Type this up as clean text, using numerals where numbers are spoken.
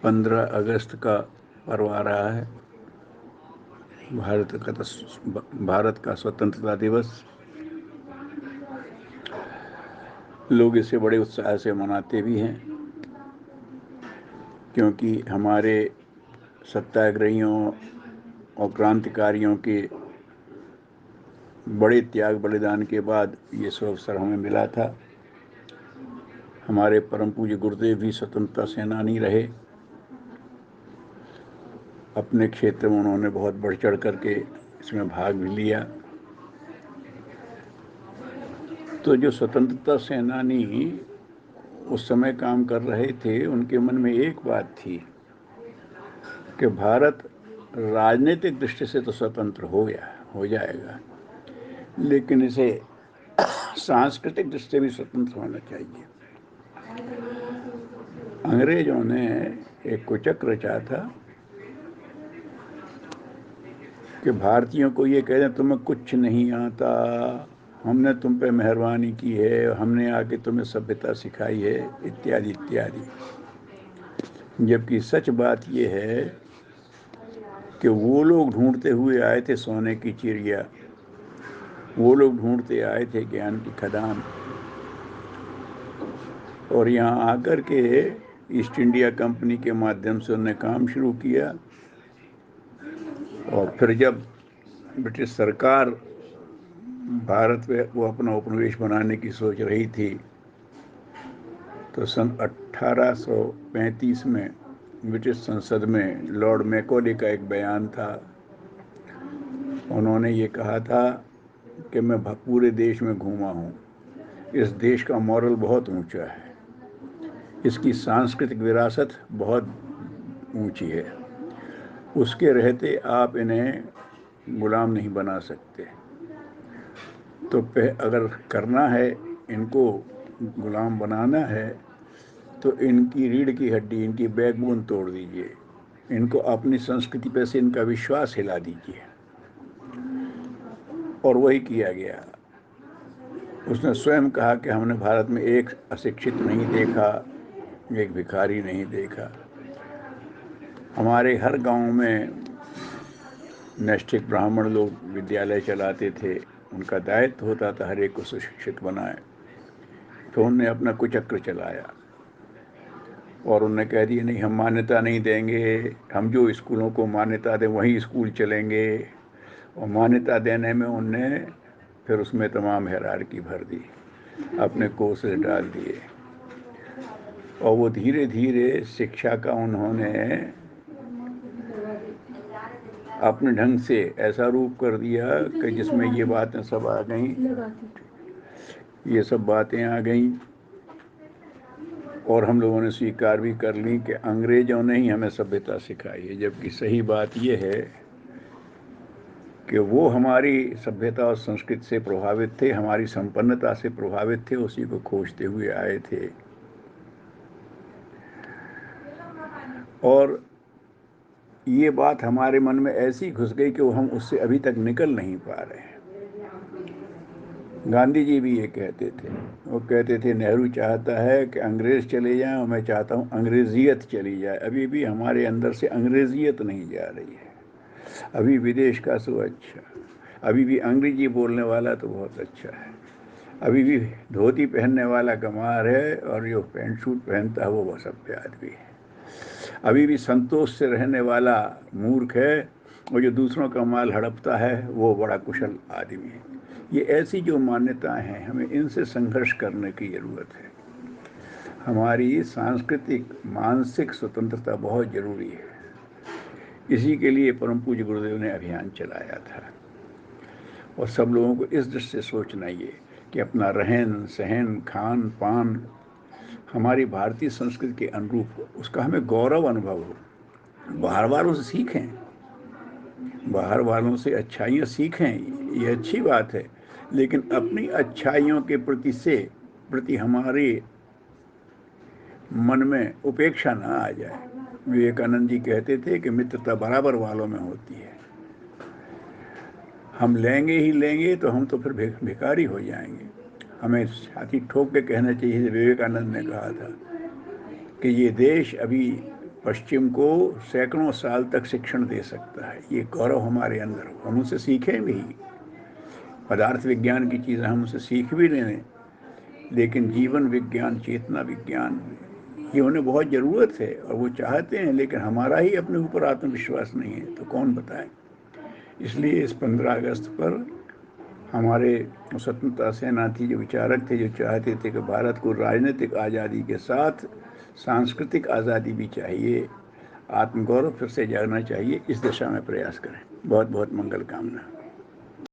15 अगस्त का पर्व आ रहा है। भारत का स्वतंत्रता दिवस। लोग इसे बड़े उत्साह से मनाते भी हैं, क्योंकि हमारे सत्याग्रहियों और क्रांतिकारियों के बड़े त्याग बलिदान के बाद ये शुभ अवसर हमें मिला था। हमारे परम पूज्य गुरुदेव भी स्वतंत्रता सेनानी रहे। अपने क्षेत्र में उन्होंने बहुत बढ़ चढ़ करके इसमें भाग भी लिया। तो जो स्वतंत्रता सेनानी उस समय काम कर रहे थे, उनके मन में एक बात थी कि भारत राजनीतिक दृष्टि से तो स्वतंत्र हो जाएगा, लेकिन इसे सांस्कृतिक दृष्टि से भी स्वतंत्र होना चाहिए। अंग्रेजों ने एक कुचक्र रचा था कि भारतीयों को ये कह दें तुम्हें कुछ नहीं आता, हमने तुम पे मेहरबानी की है, हमने आके तुम्हें सभ्यता सिखाई है, इत्यादि इत्यादि। जबकि सच बात ये है कि वो लोग ढूंढते हुए आए थे सोने की चिड़िया, वो लोग ढूंढते आए थे ज्ञान की खदान, और यहाँ आकर के ईस्ट इंडिया कंपनी के माध्यम से उन्होंने काम शुरू किया। और फिर जब ब्रिटिश सरकार भारत में वो अपना उपनिवेश बनाने की सोच रही थी, तो सन 1835 में ब्रिटिश संसद में लॉर्ड मैकॉले का एक बयान था। उन्होंने ये कहा था कि मैं पूरे देश में घूमा हूँ, इस देश का मॉरल बहुत ऊंचा है, इसकी सांस्कृतिक विरासत बहुत ऊंची है, उसके रहते आप इन्हें गुलाम नहीं बना सकते। तो अगर करना है, इनको गुलाम बनाना है, तो इनकी रीढ़ की हड्डी, इनकी बैकबोन तोड़ दीजिए, इनको अपनी संस्कृति पे से इनका विश्वास हिला दीजिए। और वही किया गया। उसने स्वयं कहा कि हमने भारत में एक अशिक्षित नहीं देखा, एक भिखारी नहीं देखा। हमारे हर गांव में नैष्ठिक ब्राह्मण लोग विद्यालय चलाते थे, उनका दायित्व होता था हर एक को सुशिक्षित बनाए। तो उनने अपना कुचक्र चलाया और उन्होंने कह दिया नहीं, हम मान्यता नहीं देंगे, हम जो स्कूलों को मान्यता दें वही स्कूल चलेंगे। और मान्यता देने में उनने फिर उसमें तमाम हायरार्की भर दी, अपने कोर्सेज डाल दिए, और वो धीरे धीरे शिक्षा का उन्होंने अपने ढंग से ऐसा रूप कर दिया कि जिसमें ये बातें सब आ गई, ये सब बातें आ गई। और हम लोगों ने स्वीकार भी कर ली कि अंग्रेजों ने ही हमें सभ्यता सिखाई है, जबकि सही बात ये है कि वो हमारी सभ्यता और संस्कृति से प्रभावित थे, हमारी संपन्नता से प्रभावित थे, उसी को खोजते हुए आए थे। और ये बात हमारे मन में ऐसी घुस गई कि वो हम उससे अभी तक निकल नहीं पा रहे हैं। गांधी जी भी ये कहते थे, वो कहते थे नेहरू चाहता है कि अंग्रेज चले जाएं और मैं चाहता हूं अंग्रेजियत चली जाए। अभी भी हमारे अंदर से अंग्रेजियत नहीं जा रही है, अभी विदेश का सो अच्छा, अभी भी अंग्रेजी बोलने वाला तो बहुत अच्छा है, अभी भी धोती पहनने वाला गंवार है और जो पैंट सूट पहनता है वो सभ्य आदमी है, अभी भी संतोष से रहने वाला मूर्ख है, और जो दूसरों का माल हड़पता है वो बड़ा कुशल आदमी है। ये ऐसी जो मान्यताएं हैं, हमें इनसे संघर्ष करने की जरूरत है। हमारी सांस्कृतिक मानसिक स्वतंत्रता बहुत जरूरी है। इसी के लिए परम पूज्य गुरुदेव ने अभियान चलाया था। और सब लोगों को इस दृष्टि से सोचना ये कि अपना रहन सहन खान पान हमारी भारतीय संस्कृति के अनुरूप हो, उसका हमें गौरव अनुभव हो। बाहर वालों से सीखें, बाहर वालों से अच्छाइयाँ सीखें, ये अच्छी बात है, लेकिन अपनी अच्छाइयों के प्रति हमारे मन में उपेक्षा ना आ जाए। विवेकानंद जी कहते थे कि मित्रता बराबर वालों में होती है। हम लेंगे ही लेंगे तो हम तो फिर भिखारी हो जाएंगे। हमें छाती ठोक के कहना चाहिए, विवेकानंद ने कहा था कि ये देश अभी पश्चिम को सैकड़ों साल तक शिक्षण दे सकता है। ये गौरव हमारे अंदर हो, हम उनसे सीखें भी। पदार्थ विज्ञान की चीज़ें हम उनसे सीख भी लें, लेकिन जीवन विज्ञान, चेतना विज्ञान, ये उन्हें बहुत ज़रूरत है और वो चाहते हैं, लेकिन हमारा ही अपने ऊपर आत्मविश्वास नहीं है, तो कौन बताए। इसलिए इस 15 अगस्त पर हमारे स्वतंत्रता सेनानी जो विचारक थे, जो चाहते थे कि भारत को राजनीतिक आज़ादी के साथ सांस्कृतिक आज़ादी भी चाहिए, आत्मगौरव फिर से जागना चाहिए, इस दिशा में प्रयास करें। बहुत बहुत मंगल कामना।